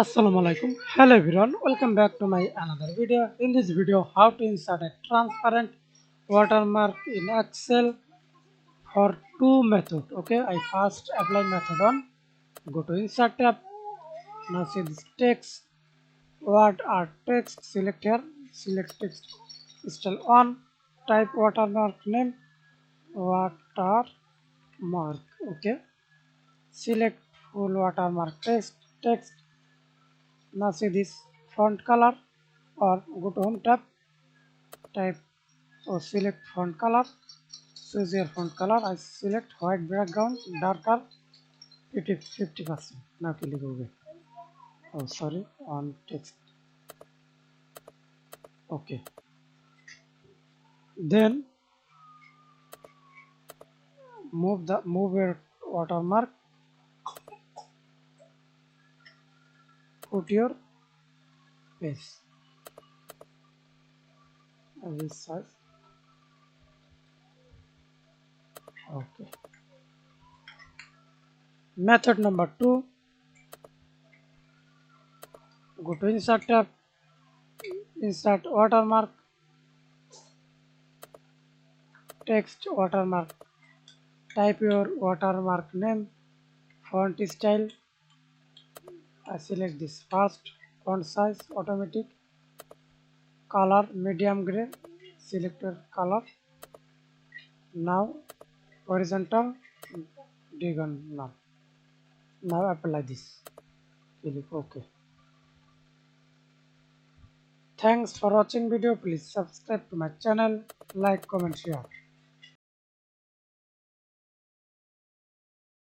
Assalamu alaikum. Hello everyone, welcome back to my another video. In this video, how to insert a transparent watermark in Excel for two methods. Okay, I first apply method on. Go to insert tab. Now see this text. What are text? Select here. Select text. Still on. Type watermark name. Watermark. Okay. Select full watermark text. Now see this font color or go to home tab, type or select font color, choose your font color. I select white background, darker 50%. Now click OK. Oh sorry, on text. Okay. Then move your watermark, put your face this size. Okay. Method number 2, go to insert tab, insert watermark, text watermark, type your watermark name, font style. I select this first, font size automatic, color medium gray, select your color. Now horizontal diagonal. Now apply this. Click OK. Thanks for watching video. Please subscribe to my channel, like, comment, share.